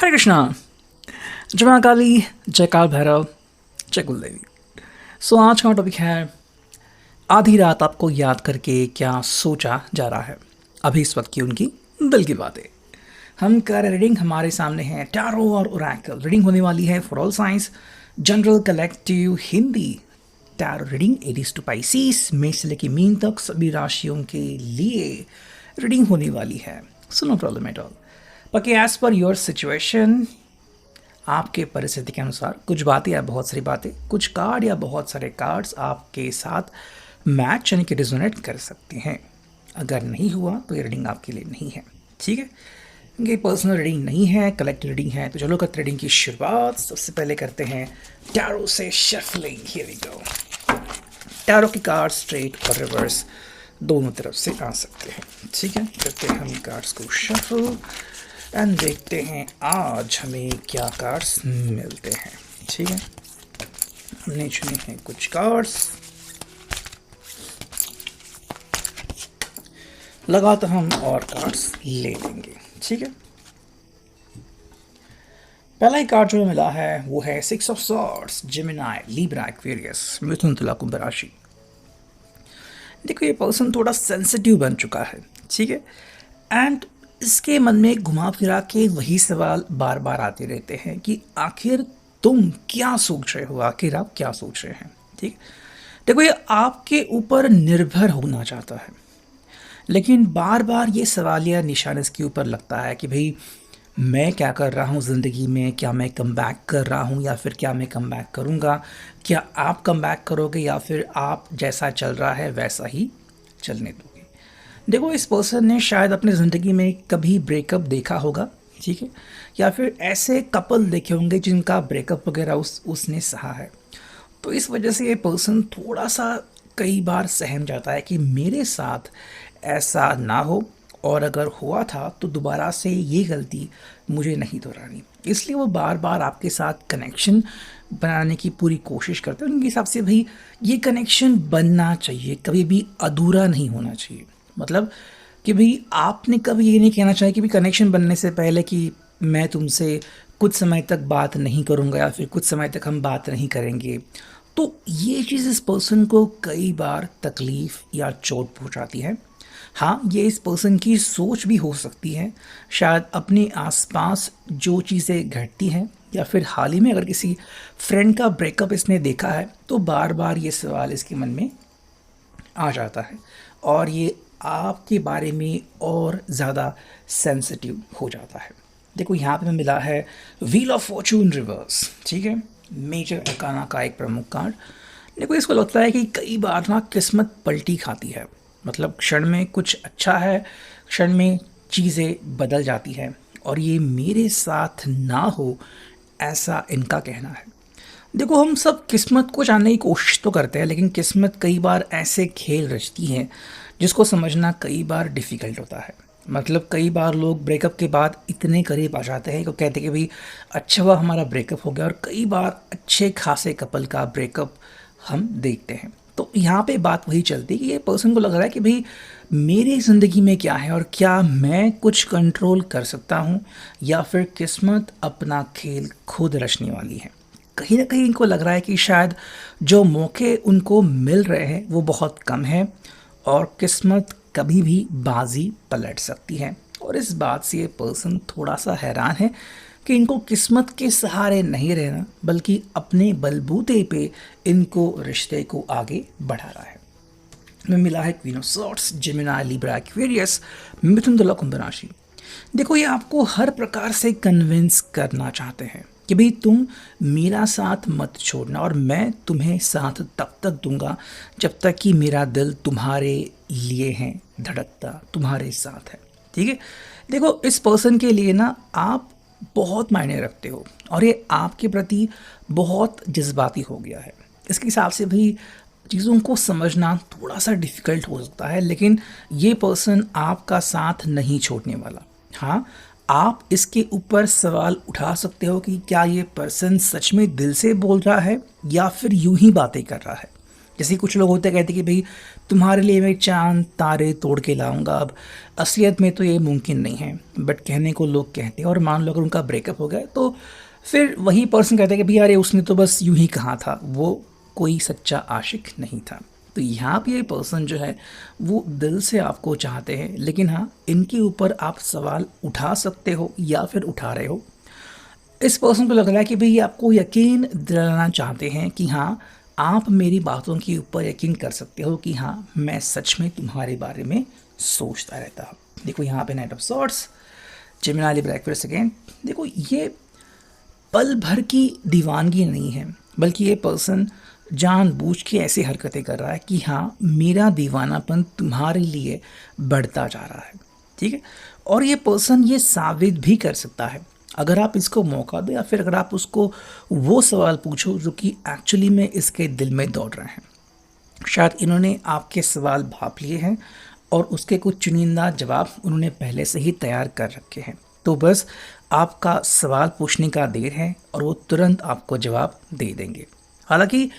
हरे कृष्णा। जय महाकाली, जय काल भैरव, जय कुलदेवी। आज का टॉपिक है आधी रात आपको याद करके क्या सोचा जा रहा है, अभी इस वक्त की उनकी दिल की बातें। हम कर रीडिंग, हमारे सामने है टैरो और ओरेकल रीडिंग होने वाली है for all signs general collective Hindi tarot reading Aries to Pisces में से लेकर मीन तक सभी राशियों के लिए रीडिंग होने वाली है। So no problem at all. बाकी एज पर योर सिचुएशन, आपके परिस्थिति के अनुसार कुछ बातें या बहुत सारी बातें, कुछ कार्ड या बहुत सारे कार्ड्स आपके साथ मैच यानी कि रिजोनेट कर सकते हैं। अगर नहीं हुआ तो ये रीडिंग आपके लिए नहीं है, ठीक है। ये पर्सनल रीडिंग नहीं है, कलेक्टिव रीडिंग है। तो चलो करते रीडिंग की शुरुआत। सबसे पहले करते हैं टैरो से shuffling. Here we go. Tarot की कार्ड स्ट्रेट और रिवर्स दोनों तरफ से आ सकते हैं, ठीक है। करते हैं हम कार्ड्स को शफल एंड देखते हैं आज हमें क्या कार्ड्स मिलते हैं, ठीक है। हमने चुने हैं कुछ कार्ड्स, लगा तो हम और कार्ड्स ले लेंगे, ठीक है। पहला ही कार्ड जो मिला है वो है six of swords, Gemini, Libra, Aquarius, मिथुन, तुला, कुंभ राशि। देखो ये पर्सन थोड़ा सेंसिटिव बन चुका है, ठीक है। एंड इसके मन में घुमा फिरा के वही सवाल बार बार आते रहते हैं कि आखिर तुम क्या सोच रहे हो, आखिर आप क्या सोच रहे हैं, ठीक। देखो ये आपके ऊपर निर्भर होना चाहता है, लेकिन बार बार ये सवाल या निशान इसके ऊपर लगता है कि भाई मैं क्या कर रहा हूँ ज़िंदगी में, क्या मैं कम बैक कर रहा हूँ या फिर क्या मैं कम बैक करूँगा, क्या आप कम बैक करोगे या फिर आप जैसा चल रहा है वैसा ही चलने दोगे। देखो इस पर्सन ने शायद अपनी ज़िंदगी में कभी ब्रेकअप देखा होगा, ठीक है, या फिर ऐसे कपल देखे होंगे जिनका ब्रेकअप वगैरह उसने सहा है। तो इस वजह से ये पर्सन थोड़ा सा कई बार सहम जाता है कि मेरे साथ ऐसा ना हो, और अगर हुआ था तो दोबारा से ये गलती मुझे नहीं दोहरानी। इसलिए वो बार बार आपके साथ कनेक्शन बनाने की पूरी कोशिश करते हैं। उनके हिसाब से भाई ये कनेक्शन बनना चाहिए, कभी भी अधूरा नहीं होना चाहिए। मतलब कि भाई आपने कभी ये नहीं कहना चाहिए कि भाई कनेक्शन बनने से पहले कि मैं तुमसे कुछ समय तक बात नहीं करूँगा या फिर कुछ समय तक हम बात नहीं करेंगे। तो ये चीज़ इस पर्सन को कई बार तकलीफ़ या चोट पहुँचाती है। हाँ, ये इस पर्सन की सोच भी हो सकती है। शायद अपने आसपास जो चीज़ें घटती हैं या फिर हाल ही में अगर किसी फ्रेंड का ब्रेकअप इसने देखा है तो बार बार ये सवाल इसके मन में आ जाता है और ये आपके बारे में और ज़्यादा सेंसिटिव हो जाता है। देखो यहाँ पे मिला है व्हील ऑफ फॉर्चून रिवर्स, ठीक है, मेजर अरकाना का एक प्रमुख कार्ड। देखो इसको लगता है कि कई बार ना किस्मत पलटी खाती है। मतलब क्षण में कुछ अच्छा है, क्षण में चीज़ें बदल जाती हैं और ये मेरे साथ ना हो ऐसा इनका कहना है। देखो हम सब किस्मत को जानने की कोशिश तो करते हैं, लेकिन किस्मत कई बार ऐसे खेल रचती है जिसको समझना कई बार डिफ़िकल्ट होता है। मतलब कई बार लोग ब्रेकअप के बाद इतने करीब आ जाते हैं कि कहते हैं कि भाई अच्छा हुआ हमारा ब्रेकअप हो गया, और कई बार अच्छे खासे कपल का ब्रेकअप हम देखते हैं। तो यहाँ पे बात वही चलती है कि ये पर्सन को लग रहा है कि भाई मेरी ज़िंदगी में क्या है और क्या मैं कुछ कंट्रोल कर सकता हूँ या फिर किस्मत अपना खेल खुद रचने वाली है। कहीं ना कहीं इनको लग रहा है कि शायद जो मौके उनको मिल रहे हैं वो बहुत कम है और किस्मत कभी भी बाजी पलट सकती है। और इस बात से ये पर्सन थोड़ा सा हैरान है कि इनको किस्मत के सहारे नहीं रहना बल्कि अपने बलबूते पे इनको रिश्ते को आगे बढ़ा रहा है। में मिला है queen of swords, Gemini, Libra, Aquarius, मिथुन, तुला, कुंभ राशि। देखो ये आपको हर प्रकार से कन्विंस करना चाहते हैं कि भाई तुम मेरा साथ मत छोड़ना और मैं तुम्हें साथ तब तक दूंगा जब तक कि मेरा दिल तुम्हारे लिए है धड़कता, तुम्हारे साथ है, ठीक है। देखो इस पर्सन के लिए ना आप बहुत मायने रखते हो और ये आपके प्रति बहुत जज्बाती हो गया है। इसके हिसाब से भी चीज़ों को समझना थोड़ा सा डिफ़िकल्ट हो सकता है, लेकिन ये पर्सन आपका साथ नहीं छोड़ने वाला। हाँ, आप इसके ऊपर सवाल उठा सकते हो कि क्या ये पर्सन सच में दिल से बोल रहा है या फिर यूं ही बातें कर रहा है। जैसे कुछ लोग होते कहते कि भाई तुम्हारे लिए मैं चांद तारे तोड़ के लाऊंगा। अब असलियत में तो ये मुमकिन नहीं है, बट कहने को लोग कहते हैं। और मान लो अगर उनका ब्रेकअप हो गया तो फिर वही पर्सन कहता है कि भैया अरे उसने तो बस यूं ही कहा था, वो कोई सच्चा आशिक नहीं था। तो यहाँ पे ये पर्सन जो है वो दिल से आपको चाहते हैं, लेकिन हाँ इनके ऊपर आप सवाल उठा सकते हो या फिर उठा रहे हो। इस पर्सन को लग रहा है कि भाई ये आपको यकीन दिलाना चाहते हैं कि हाँ आप मेरी बातों के ऊपर यकीन कर सकते हो कि हाँ मैं सच में तुम्हारे बारे में सोचता रहता हूँ। देखो यहाँ पे knight of swords, Gemini Libra Aquarius again. देखो ये पल भर की दीवानगी नहीं है, बल्कि ये पर्सन जानबूझ के ऐसी हरकतें कर रहा है कि हाँ मेरा दीवानापन तुम्हारे लिए बढ़ता जा रहा है। ठीक है, और ये पर्सन ये साबित भी कर सकता है अगर आप इसको मौका दो, या फिर अगर आप उसको वो सवाल पूछो जो कि एक्चुअली में इसके दिल में दौड़ रहे हैं। शायद इन्होंने आपके सवाल भाप लिए हैं और उसके कुछ चुनिंदा जवाब उन्होंने पहले से ही तैयार कर रखे हैं। तो बस आपका सवाल पूछने का देर है और वो तुरंत आपको जवाब दे देंगे। हालांकि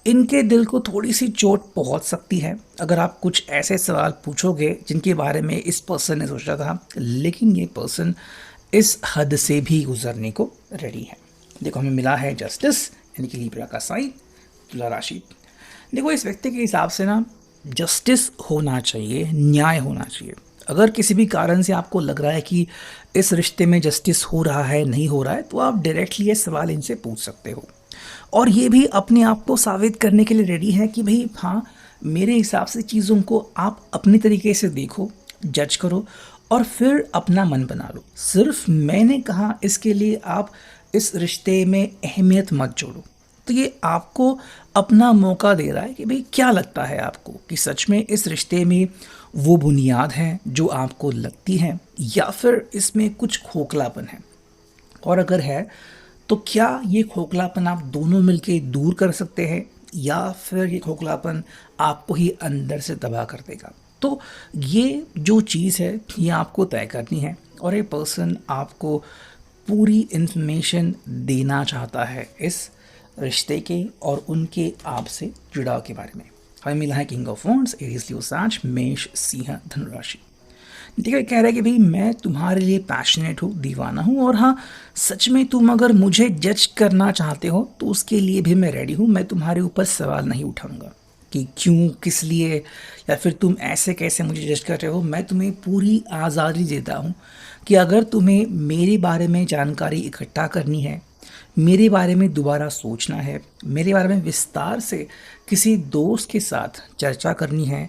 इनके दिल को थोड़ी सी चोट पहुंच सकती है अगर आप कुछ ऐसे सवाल पूछोगे जिनके बारे में इस पर्सन ने सोचा था, लेकिन ये पर्सन इस हद से भी गुजरने को रेडी है। देखो हमें मिला है जस्टिस, यानी कि लिब्रा का साइन, तुला राशि। देखो इस व्यक्ति के हिसाब से ना जस्टिस होना चाहिए, न्याय होना चाहिए। अगर किसी भी कारण से आपको लग रहा है कि इस रिश्ते में जस्टिस हो रहा है, नहीं हो रहा है, तो आप डायरेक्टली ये सवाल इनसे पूछ सकते हो। और ये भी अपने आप को साबित करने के लिए रेडी है कि भाई हाँ मेरे हिसाब से चीज़ों को आप अपने तरीके से देखो, जज करो और फिर अपना मन बना लो। सिर्फ मैंने कहा इसके लिए आप इस रिश्ते में अहमियत मत जोड़ो। तो ये आपको अपना मौका दे रहा है कि भाई क्या लगता है आपको कि सच में इस रिश्ते में वो बुनियाद है जो आपको लगती है, या फिर इसमें कुछ खोखलापन है। और अगर है तो क्या ये खोखलापन आप दोनों मिलके दूर कर सकते हैं, या फिर ये खोखलापन आपको ही अंदर से तबाह कर देगा। तो ये जो चीज़ है ये आपको तय करनी है। और ये पर्सन आपको पूरी इन्फॉर्मेशन देना चाहता है इस रिश्ते के और उनके आपसे जुड़ाव के बारे में। हमें मिला है किंग ऑफ वॉन्ड्स, एरीज, लियो, साज, मेष, सिंह, धनुराशि। ठीक है, कह रहा है कि भाई मैं तुम्हारे लिए पैशनेट हूँ, दीवाना हूँ, और हाँ सच में तुम अगर मुझे जज करना चाहते हो तो उसके लिए भी मैं रेडी हूँ। मैं तुम्हारे ऊपर सवाल नहीं उठाऊंगा कि क्यों, किस लिए, या फिर तुम ऐसे कैसे मुझे जज कर रहे हो। मैं तुम्हें पूरी आज़ादी देता हूँ कि अगर तुम्हें मेरे बारे में जानकारी इकट्ठा करनी है, मेरे बारे में दोबारा सोचना है, मेरे बारे में विस्तार से किसी दोस्त के साथ चर्चा करनी है,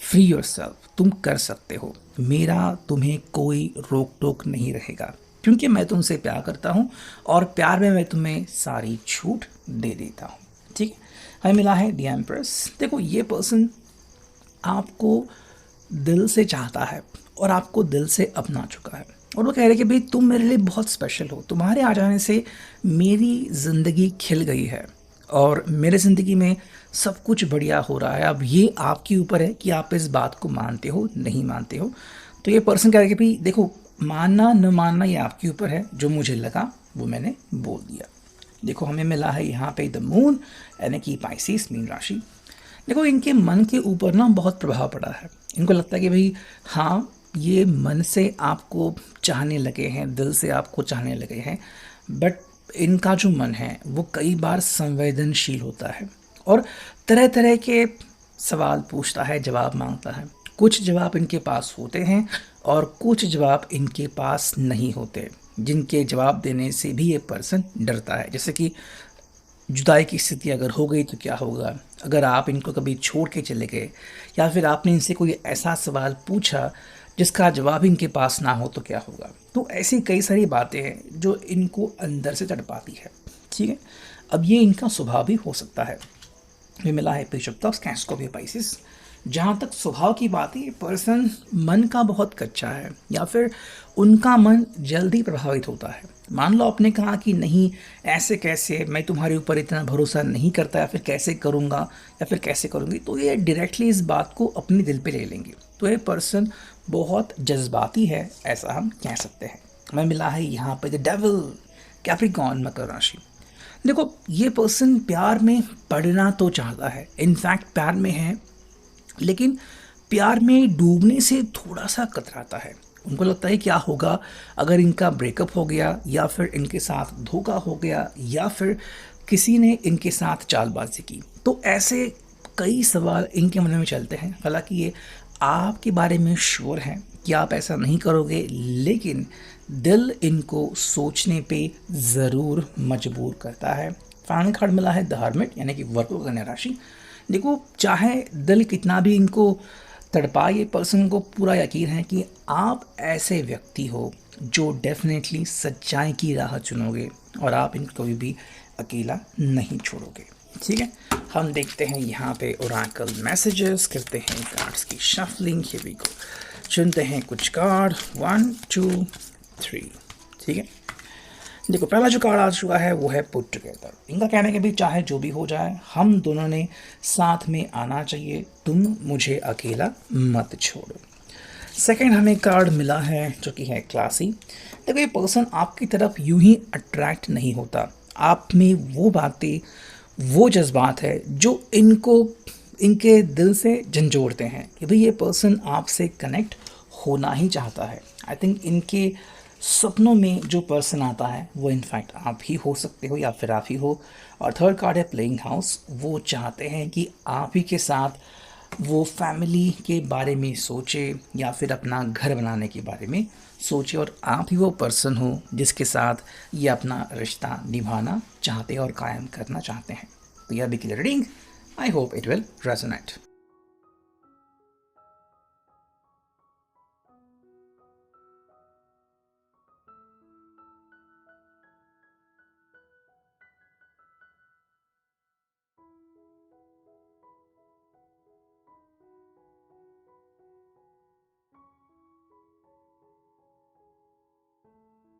फ्री योरसेल्फ, तुम कर सकते हो। मेरा तुम्हें कोई रोक टोक नहीं रहेगा, क्योंकि मैं तुमसे प्यार करता हूँ और प्यार में मैं तुम्हें सारी छूट दे देता हूँ। ठीक है, हमें मिला है द एम्प्रेस। देखो ये पर्सन आपको दिल से चाहता है और आपको दिल से अपना चुका है, और वो कह रहे हैं कि भाई तुम मेरे लिए बहुत स्पेशल हो, तुम्हारे आ जाने से मेरी ज़िंदगी खिल गई है और मेरे ज़िंदगी में सब कुछ बढ़िया हो रहा है। अब ये आपके ऊपर है कि आप इस बात को मानते हो नहीं मानते हो। तो ये पर्सन कह रहे हैं कि भाई देखो मानना न मानना ये आपके ऊपर है, जो मुझे लगा वो मैंने बोल दिया। देखो हमें मिला है यहाँ पे द मून, यानी कि पाइसेस, मीन राशि। देखो इनके मन के ऊपर ना बहुत प्रभाव पड़ा है। इनको लगता है कि भाई हाँ ये मन से आपको चाहने लगे हैं, दिल से आपको चाहने लगे हैं, बट इनका जो मन है वो कई बार संवेदनशील होता है और तरह तरह के सवाल पूछता है, जवाब मांगता है। कुछ जवाब इनके पास होते हैं और कुछ जवाब इनके पास नहीं होते, जिनके जवाब देने से भी ये पर्सन डरता है। जैसे कि जुदाई की स्थिति अगर हो गई तो क्या होगा, अगर आप इनको कभी छोड़ के चले गए, या फिर आपने इनसे कोई ऐसा सवाल पूछा जिसका जवाब इनके पास ना हो तो क्या होगा। तो ऐसी कई सारी बातें हैं जो इनको अंदर से तड़पाती है। ठीक है, अब ये इनका स्वभाव भी हो सकता है। ये मिला है page of cups, Scorpio, Pisces. जहाँ तक स्वभाव की बात है, ये पर्सन मन का बहुत कच्चा है, या फिर उनका मन जल्दी प्रभावित होता है। मान लो आपने कहा कि नहीं ऐसे कैसे, मैं तुम्हारे ऊपर इतना भरोसा नहीं करता, या फिर कैसे करूँगा या फिर कैसे करूँगी, तो ये डायरेक्टली इस बात को अपने दिल पे ले लेंगे। तो ये पर्सन बहुत जज्बाती है, ऐसा हम कह सकते हैं। हमें मिला है यहाँ पे द डेविल, कैप्रिकॉर्न, मकर राशि। देखो, ये पर्सन प्यार में पड़ना तो चाहता है, इनफैक्ट प्यार में है, लेकिन प्यार में डूबने से थोड़ा सा कतराता है। उनको लगता है क्या होगा अगर इनका ब्रेकअप हो गया, या फिर इनके साथ धोखा हो गया, या फिर किसी ने इनके साथ चालबाजी की। तो ऐसे कई सवाल इनके मन में चलते हैं। हालांकि ये आपके बारे में श्योर हैं कि आप ऐसा नहीं करोगे, लेकिन दिल इनको सोचने पे ज़रूर मजबूर करता है। फाइनल कार्ड मिला है द हर्मिट, यानी कि वर्गों कन्या राशि। देखो, चाहे दिल कितना भी इनको तड़पाए, ये पर्सन को पूरा यकीन है कि आप ऐसे व्यक्ति हो जो डेफिनेटली सच्चाई की राह चुनोगे, और आप इनको कभी भी अकेला नहीं छोड़ोगे। ठीक है, हम देखते हैं यहाँ पे ओरेकल मैसेजेस, करते हैं कार्ड्स की शफलिंग। हियर वी गो, चुनते हैं कुछ कार्ड, 1 2 3। ठीक है, देखो पहला जो कार्ड आ चुका है वो है पुट टुगेदर। इनका कहना है कि भाई चाहे जो भी हो जाए, हम दोनों ने साथ में आना चाहिए, तुम मुझे अकेला मत छोड़ो। सेकंड हमें कार्ड मिला है जो कि है क्लासी। देखो, ये पर्सन आपकी तरफ यूं ही अट्रैक्ट नहीं होता, आप में वो बातें, वो जज्बात है जो इनको इनके दिल से झंझोड़ते हैं कि भाई ये पर्सन आपसे कनेक्ट होना ही चाहता है। आई थिंक इनके सपनों में जो पर्सन आता है वो इनफैक्ट आप ही हो सकते हो, या फिर आप ही हो। और थर्ड कार्ड है प्लेइंग हाउस। वो चाहते हैं कि आप ही के साथ वो फैमिली के बारे में सोचे, या फिर अपना घर बनाने के बारे में सोचे, और आप ही वो पर्सन हो जिसके साथ ये अपना रिश्ता निभाना चाहते हैं और कायम करना चाहते हैं। तो यह भी clear reading, I hope it will resonate.